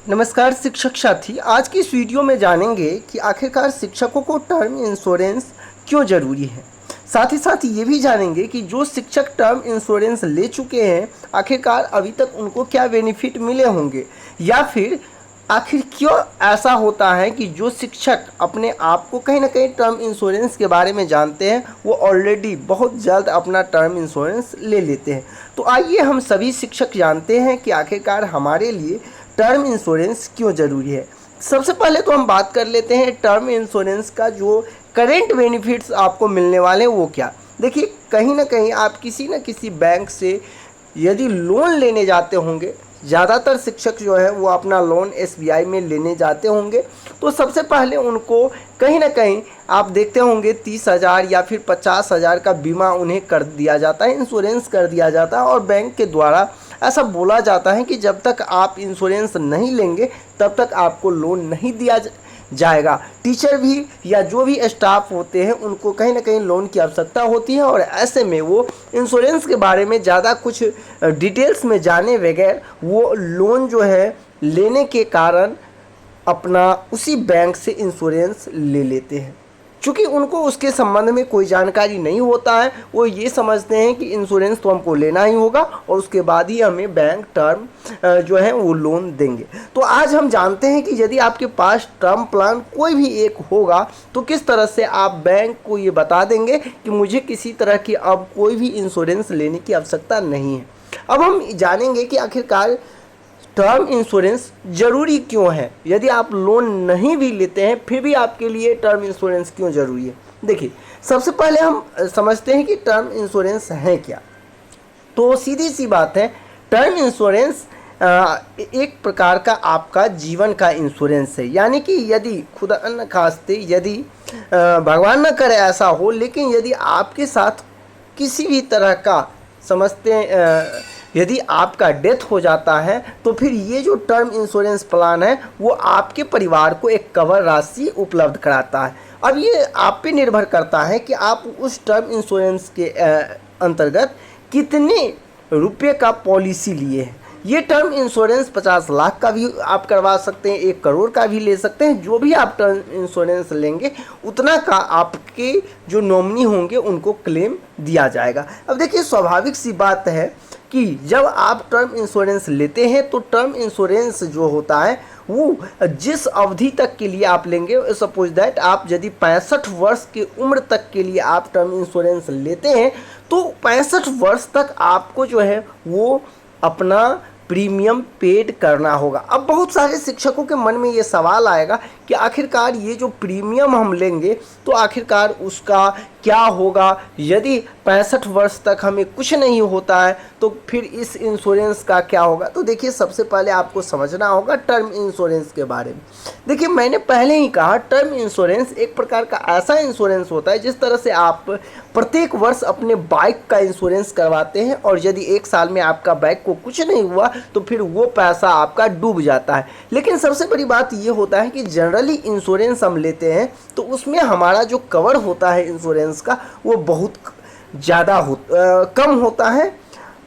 नमस्कार शिक्षक साथी। आज की इस वीडियो में जानेंगे कि आखिरकार शिक्षकों को टर्म इंश्योरेंस क्यों ज़रूरी है। साथ ही साथ ये भी जानेंगे कि जो शिक्षक टर्म इंश्योरेंस ले चुके हैं आखिरकार अभी तक उनको क्या बेनिफिट मिले होंगे, या फिर आखिर क्यों ऐसा होता है कि जो शिक्षक अपने आप को कहीं ना कहीं टर्म इंश्योरेंस के बारे में जानते हैं वो ऑलरेडी बहुत जल्द अपना टर्म इंश्योरेंस ले लेते हैं। तो आइए हम सभी शिक्षक जानते हैं कि आखिरकार हमारे लिए टर्म इंश्योरेंस क्यों ज़रूरी है। सबसे पहले तो हम बात कर लेते हैं टर्म इंश्योरेंस का जो करेंट बेनिफिट्स आपको मिलने वाले हैं वो क्या। देखिए, कहीं ना कहीं आप किसी न किसी बैंक से यदि लोन लेने जाते होंगे, ज़्यादातर शिक्षक जो है वो अपना लोन एसबीआई में लेने जाते होंगे, तो सबसे पहले उनको कहीं ना कहीं आप देखते होंगे 30,000 या फिर 50,000 का बीमा उन्हें कर दिया जाता है, इंश्योरेंस कर दिया जाता है। और बैंक के द्वारा ऐसा बोला जाता है कि जब तक आप इंश्योरेंस नहीं लेंगे तब तक आपको लोन नहीं दिया जाएगा। टीचर भी या जो भी स्टाफ होते हैं उनको कहीं ना कहीं लोन की आवश्यकता होती है, और ऐसे में वो इंश्योरेंस के बारे में ज़्यादा कुछ डिटेल्स में जाने बगैर वो लोन जो है लेने के कारण अपना उसी बैंक से इंश्योरेंस ले लेते हैं। चूँकि उनको उसके संबंध में कोई जानकारी नहीं होता है, वो ये समझते हैं कि इंश्योरेंस तो हमको लेना ही होगा और उसके बाद ही हमें बैंक टर्म जो है वो लोन देंगे। तो आज हम जानते हैं कि यदि आपके पास टर्म प्लान कोई भी एक होगा तो किस तरह से आप बैंक को ये बता देंगे कि मुझे किसी तरह की अब कोई भी इंश्योरेंस लेने की आवश्यकता नहीं है। अब हम जानेंगे कि आखिरकार टर्म इंश्योरेंस ज़रूरी क्यों है। यदि आप लोन नहीं भी लेते हैं फिर भी आपके लिए टर्म इंश्योरेंस क्यों ज़रूरी है। देखिए, सबसे पहले हम समझते हैं कि टर्म इंश्योरेंस है क्या। तो सीधी सी बात है, टर्म इंश्योरेंस एक प्रकार का आपका जीवन का इंश्योरेंस है। यानी कि यदि खुदा न खास्ते यदि भगवान न करे ऐसा हो, लेकिन यदि आपके साथ किसी भी तरह का समझते हैं यदि आपका डेथ हो जाता है तो फिर ये जो टर्म इंश्योरेंस प्लान है वो आपके परिवार को एक कवर राशि उपलब्ध कराता है। अब ये आप पे निर्भर करता है कि आप उस टर्म इंश्योरेंस के अंतर्गत कितने रुपए का पॉलिसी लिए हैं। ये टर्म इंश्योरेंस 50 लाख का भी आप करवा सकते हैं, 1 करोड़ का भी ले सकते हैं। जो भी आप टर्म इंश्योरेंस लेंगे उतना का आपके जो नॉमिनी होंगे उनको क्लेम दिया जाएगा। अब देखिए, स्वाभाविक सी बात है कि जब आप टर्म इंश्योरेंस लेते हैं तो टर्म इंश्योरेंस जो होता है वो जिस अवधि तक के लिए आप लेंगे, सपोज दैट आप यदि 65 वर्ष की उम्र तक के लिए आप टर्म इंश्योरेंस लेते हैं तो 65 वर्ष तक आपको जो है वो अपना प्रीमियम पेड करना होगा। अब बहुत सारे शिक्षकों के मन में ये सवाल आएगा कि आखिरकार ये जो प्रीमियम हम लेंगे तो आखिरकार उसका क्या होगा। यदि 65 वर्ष तक हमें कुछ नहीं होता है तो फिर इस इंश्योरेंस का क्या होगा। तो देखिए, सबसे पहले आपको समझना होगा टर्म इंश्योरेंस के बारे में। देखिए, मैंने पहले ही कहा टर्म इंश्योरेंस एक प्रकार का ऐसा इंश्योरेंस होता है जिस तरह से आप प्रत्येक वर्ष अपने बाइक का इंश्योरेंस करवाते हैं, और यदि 1 साल में आपका बाइक को कुछ नहीं हुआ तो फिर वो पैसा आपका डूब जाता है। लेकिन सबसे बड़ी बात ये होता है कि जनरली इंश्योरेंस हम लेते हैं तो उसमें हमारा जो कवर होता है इंश्योरेंस का वो बहुत ज़्यादा कम होता है।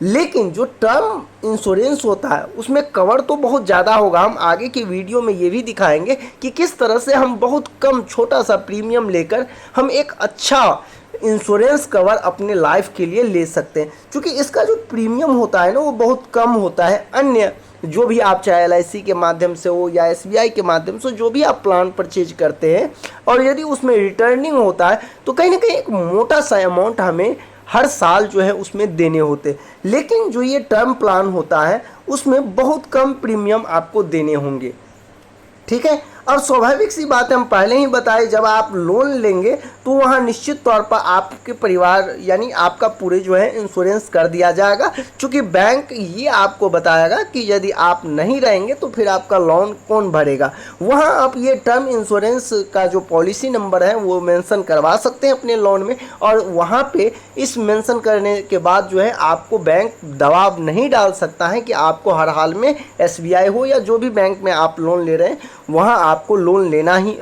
लेकिन जो टर्म इंश्योरेंस होता है उसमें कवर तो बहुत ज़्यादा होगा। हम आगे की वीडियो में ये भी दिखाएंगे कि किस तरह से हम बहुत कम छोटा सा प्रीमियम लेकर हम एक अच्छा इंश्योरेंस कवर अपने लाइफ के लिए ले सकते हैं। क्योंकि इसका जो प्रीमियम होता है ना वो बहुत कम होता है अन्य जो भी आप चाहे LIC के माध्यम से हो या SBI के माध्यम से जो भी आप प्लान परचेज करते हैं, और यदि उसमें रिटर्निंग होता है तो कहीं ना कहीं एक मोटा सा अमाउंट हमें हर साल जो है उसमें देने होते। लेकिन जो ये टर्म प्लान होता है उसमें बहुत कम प्रीमियम आपको देने होंगे। ठीक है, और स्वाभाविक सी बात है, हम पहले ही बताए, जब आप लोन लेंगे तो वहाँ निश्चित तौर पर आपके परिवार यानी आपका पूरे जो है इंश्योरेंस कर दिया जाएगा। क्योंकि बैंक ये आपको बताएगा कि यदि आप नहीं रहेंगे तो फिर आपका लोन कौन भरेगा। वहाँ आप ये टर्म इंश्योरेंस का जो पॉलिसी नंबर है वो मेंशन करवा सकते हैं अपने लोन में, और वहाँ पे इस मेंशन करने के बाद जो है आपको बैंक दबाव नहीं डाल सकता है कि आपको हर हाल में SBI हो या जो भी बैंक में आप लोन ले रहे हैं वहाँ आपको लोन लेना ही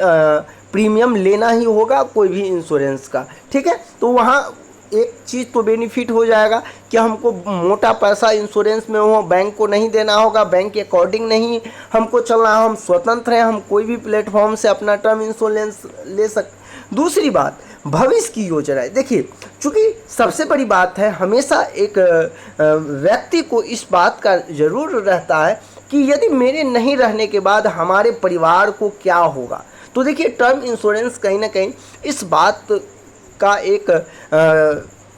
प्रीमियम लेना ही होगा कोई भी इंश्योरेंस का। ठीक है, तो वहाँ एक चीज़ तो बेनिफिट हो जाएगा कि हमको मोटा पैसा इंश्योरेंस में हो, बैंक को नहीं देना होगा, बैंक के अकॉर्डिंग नहीं हमको चलना है, हम स्वतंत्र हैं, हम कोई भी प्लेटफॉर्म से अपना टर्म इंश्योरेंस ले सकते। दूसरी बात, भविष्य की योजना है। देखिए, चूँकि सबसे बड़ी बात है, हमेशा एक व्यक्ति को इस बात का ज़रूर रहता है कि यदि मेरे नहीं रहने के बाद हमारे परिवार को क्या होगा। तो देखिए, टर्म इंश्योरेंस कहीं ना कहीं इस बात का एक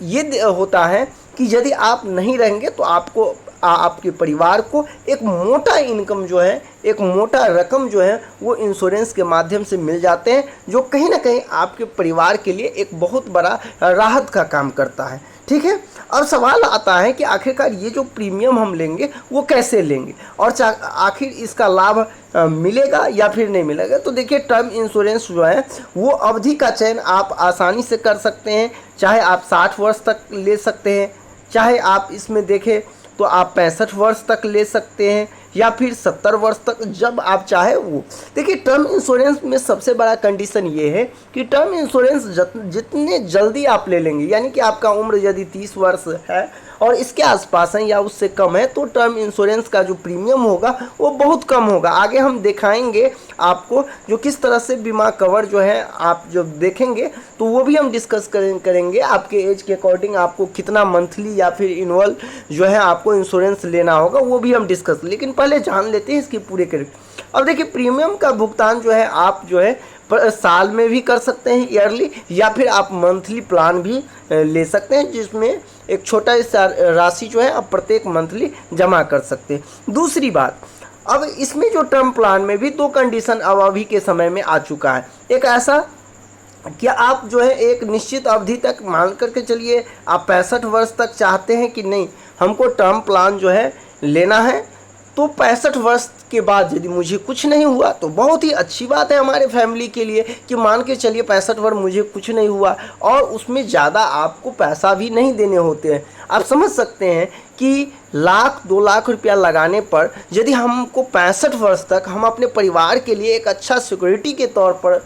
ये होता है कि यदि आप नहीं रहेंगे तो आपको आपके परिवार को एक मोटा इनकम जो है, एक मोटा रकम जो है वो इंश्योरेंस के माध्यम से मिल जाते हैं, जो कहीं ना कहीं आपके परिवार के लिए एक बहुत बड़ा राहत का काम करता है। ठीक है, अब सवाल आता है कि आखिरकार ये जो प्रीमियम हम लेंगे वो कैसे लेंगे और आखिर इसका लाभ मिलेगा या फिर नहीं मिलेगा। तो देखिए, टर्म इंश्योरेंस जो है वो अवधि का चयन आप आसानी से कर सकते हैं, चाहे आप 60 वर्ष तक ले सकते हैं, चाहे आप इसमें देखें तो आप 65 वर्ष तक ले सकते हैं, या फिर 70 वर्ष तक, जब आप चाहे वो। देखिए, टर्म इंश्योरेंस में सबसे बड़ा कंडीशन ये है कि टर्म इंश्योरेंस जितने जल्दी आप ले लेंगे, यानी कि आपका उम्र यदि 30 वर्ष है और इसके आसपास है या उससे कम है, तो टर्म इंश्योरेंस का जो प्रीमियम होगा वो बहुत कम होगा। आगे हम दिखाएंगे आपको जो किस तरह से बीमा कवर जो है आप जब देखेंगे तो वो भी हम डिस्कस करेंगे आपके एज के अकॉर्डिंग आपको कितना मंथली या फिर इनवल जो है आपको इंश्योरेंस लेना होगा, वो भी हम डिस्कस। लेकिन पहले जान लेते हैं इसके पूरे करें। अब देखिए, प्रीमियम का भुगतान जो है आप जो है साल में भी कर सकते हैं, ईयरली, या फिर आप मंथली प्लान भी ले सकते हैं, जिसमें एक छोटा सा राशि जो है आप प्रत्येक मंथली जमा कर सकते हैं। दूसरी बात, अब इसमें जो टर्म प्लान में भी 2 कंडीशन अब अभी के समय में आ चुका है। एक ऐसा कि आप जो है एक निश्चित अवधि तक, मान करके चलिए आप 65 वर्ष तक चाहते हैं कि नहीं हमको टर्म प्लान जो है लेना है, तो 65 वर्ष के बाद यदि मुझे कुछ नहीं हुआ तो बहुत ही अच्छी बात है हमारे फैमिली के लिए कि मान के चलिए 65 वर्ष मुझे कुछ नहीं हुआ और उसमें ज़्यादा आपको पैसा भी नहीं देने होते हैं। आप समझ सकते हैं कि लाख 2 लाख रुपया लगाने पर यदि हमको 65 वर्ष तक हम अपने परिवार के लिए एक अच्छा सिक्योरिटी के तौर पर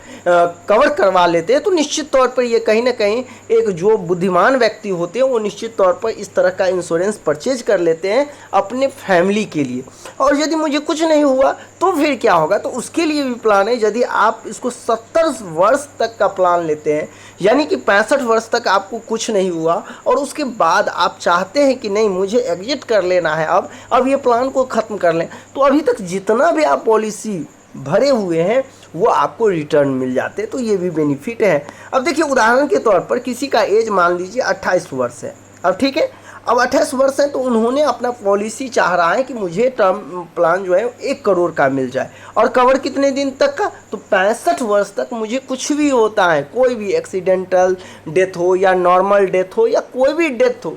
कवर करवा लेते हैं, तो निश्चित तौर पर ये कहीं ना कहीं एक जो बुद्धिमान व्यक्ति होते हैं वो निश्चित तौर पर इस तरह का इंश्योरेंस परचेज कर लेते हैं अपने फैमिली के लिए। और यदि मुझे कुछ नहीं हुआ तो फिर क्या होगा, तो उसके लिए भी प्लान है। यदि आप इसको 70 वर्ष तक का प्लान लेते हैं, यानी कि 65 वर्ष तक आपको कुछ नहीं हुआ और उसके बाद आप चाहते हैं कि नहीं मुझे एग्जिट कर लेना है, अब ये प्लान को ख़त्म कर लें, तो अभी तक जितना भी आप पॉलिसी भरे हुए हैं वो आपको रिटर्न मिल जाते हैं। तो ये भी बेनिफिट है। अब देखिए, उदाहरण के तौर पर किसी का एज मान लीजिए 28 वर्ष है, अब ठीक है, अब 28 वर्ष है तो उन्होंने अपना पॉलिसी चाह रहा है कि मुझे टर्म प्लान जो है 1 करोड़ का मिल जाए और कवर कितने दिन तक का, तो 65 वर्ष तक मुझे कुछ भी होता है, कोई भी एक्सीडेंटल डेथ हो या नॉर्मल डेथ हो या कोई भी डेथ हो,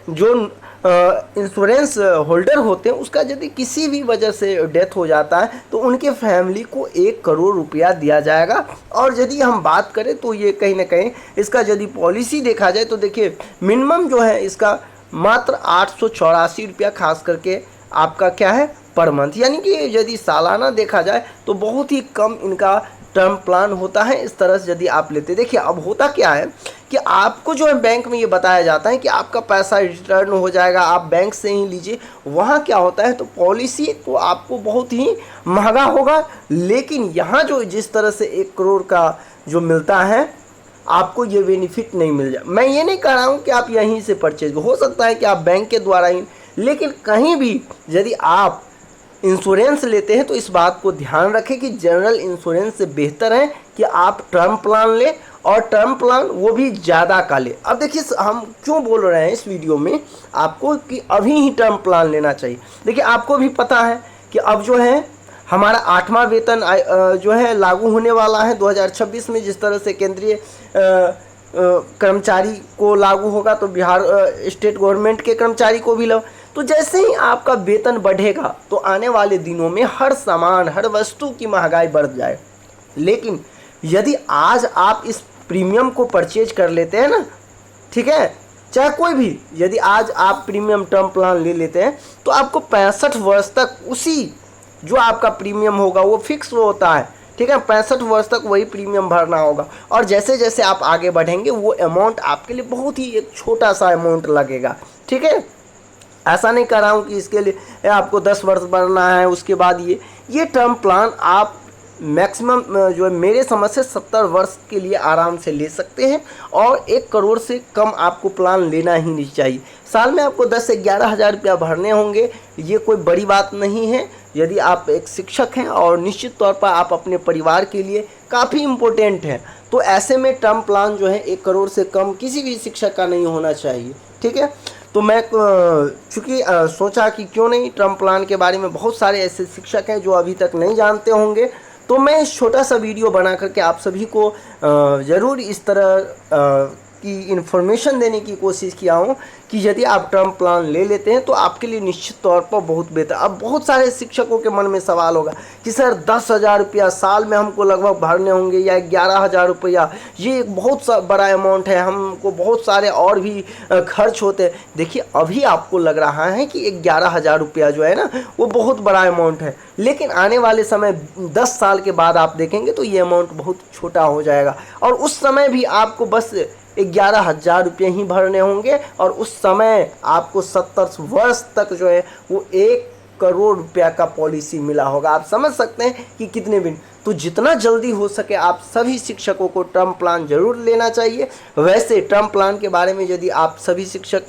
जो इंश्योरेंस होल्डर होते हैं उसका यदि किसी भी वजह से डेथ हो जाता है तो उनके फैमिली को 1 करोड़ रुपया दिया जाएगा। और यदि हम बात करें तो ये कहीं ना कहीं इसका यदि पॉलिसी देखा जाए तो देखिए, मिनिमम जो है इसका मात्र 884 रुपया खास करके आपका क्या है पर मंथ, यानी कि यदि सालाना देखा जाए तो बहुत ही कम इनका टर्म प्लान होता है। इस तरह से यदि आप लेते, देखिए अब होता क्या है कि आपको जो है बैंक में ये बताया जाता है कि आपका पैसा रिटर्न हो जाएगा, आप बैंक से ही लीजिए। वहाँ क्या होता है, तो पॉलिसी तो आपको बहुत ही महंगा होगा, लेकिन यहाँ जो जिस तरह से 1 करोड़ का जो मिलता है आपको ये बेनिफिट नहीं मिल जाए। मैं ये नहीं कह रहा हूँ कि आप यहीं से परचेज, हो सकता है कि आप बैंक के द्वारा ही, लेकिन कहीं भी यदि आप इंश्योरेंस लेते हैं तो इस बात को ध्यान रखें कि जनरल इंश्योरेंस से बेहतर है कि आप टर्म प्लान लें, और टर्म प्लान वो भी ज़्यादा का ले। अब देखिए, हम क्यों बोल रहे हैं इस वीडियो में आपको कि अभी ही टर्म प्लान लेना चाहिए। देखिए, आपको भी पता है कि अब जो है हमारा 8वां वेतन जो है लागू होने वाला है 2026 में। जिस तरह से केंद्रीय कर्मचारी को लागू होगा तो बिहार स्टेट गवर्नमेंट के कर्मचारी को भी लगू। तो जैसे ही आपका वेतन बढ़ेगा तो आने वाले दिनों में हर सामान, हर वस्तु की महंगाई बढ़ जाए। लेकिन यदि आज आप इस प्रीमियम को परचेज कर लेते हैं ना, ठीक है, चाहे कोई भी, यदि आज आप प्रीमियम टर्म प्लान ले लेते हैं तो आपको 65 वर्ष तक उसी जो आपका प्रीमियम होगा वो फिक्स होता है, ठीक है। 65 वर्ष तक वही प्रीमियम भरना होगा, और जैसे जैसे आप आगे बढ़ेंगे वो अमाउंट आपके लिए बहुत ही एक छोटा सा अमाउंट लगेगा, ठीक है। ऐसा नहीं कर रहा हूँ कि इसके लिए आपको 10 वर्ष भरना है उसके बाद ये टर्म प्लान आप मैक्सिमम जो है मेरे समझ से 70 वर्ष के लिए आराम से ले सकते हैं, और 1 करोड़ से कम आपको प्लान लेना ही नहीं चाहिए। साल में आपको 10 से 11 हज़ार रुपया भरने होंगे, ये कोई बड़ी बात नहीं है यदि आप एक शिक्षक हैं और निश्चित तौर पर आप अपने परिवार के लिए काफ़ी इम्पोर्टेंट हैं। तो ऐसे में टर्म प्लान जो है 1 करोड़ से कम किसी भी शिक्षक का नहीं होना चाहिए, ठीक है। तो मैं चूँकि सोचा कि क्यों नहीं टर्म प्लान के बारे में बहुत सारे ऐसे शिक्षक हैं जो अभी तक नहीं जानते होंगे, तो मैं इस छोटा सा वीडियो बना करके आप सभी को ज़रूर इस तरह की इन्फॉर्मेशन देने की कोशिश किया हूँ कि यदि आप टर्म प्लान ले लेते हैं तो आपके लिए निश्चित तौर पर बहुत बेहतर। अब बहुत सारे शिक्षकों के मन में सवाल होगा कि सर 10,000 रुपया साल में हमको लगभग भरने होंगे या 11,000 रुपया, ये एक बहुत बड़ा अमाउंट है, हमको बहुत सारे और भी खर्च होते हैं। देखिए अभी आपको लग रहा है कि 11,000 रुपया जो है ना वो बहुत बड़ा अमाउंट है, लेकिन आने वाले समय 10 साल के बाद आप देखेंगे तो ये अमाउंट बहुत छोटा हो जाएगा, और उस समय भी आपको बस 11,000 रुपये ही भरने होंगे, और उस समय आपको 70 वर्ष तक जो है वो 1 करोड़ रुपया का पॉलिसी मिला होगा। आप समझ सकते हैं कि कितने दिन। तो जितना जल्दी हो सके आप सभी शिक्षकों को टर्म प्लान जरूर लेना चाहिए। वैसे टर्म प्लान के बारे में यदि आप सभी शिक्षक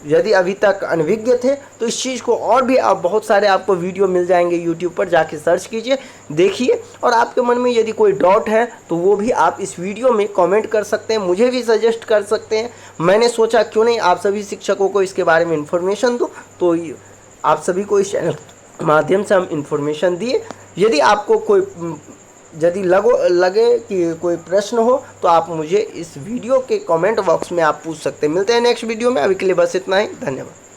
यदि अभी तक अनभिज्ञ थे तो इस चीज़ को और भी आप बहुत सारे आपको वीडियो मिल जाएंगे यूट्यूब पर, जाके सर्च कीजिए, देखिए। और आपके मन में यदि कोई डाउट है तो वो भी आप इस वीडियो में कमेंट कर सकते हैं, मुझे भी सजेस्ट कर सकते हैं। मैंने सोचा क्यों नहीं आप सभी शिक्षकों को इसके बारे में इन्फॉर्मेशन दूँ, तो आप सभी को इस चैनल के माध्यम से हम इन्फॉर्मेशन दिए। यदि आपको कोई यदि लगे कि कोई प्रश्न हो तो आप मुझे इस वीडियो के कमेंट बॉक्स में आप पूछ सकते हैं। मिलते हैं नेक्स्ट वीडियो में, अभी के लिए बस इतना ही, धन्यवाद।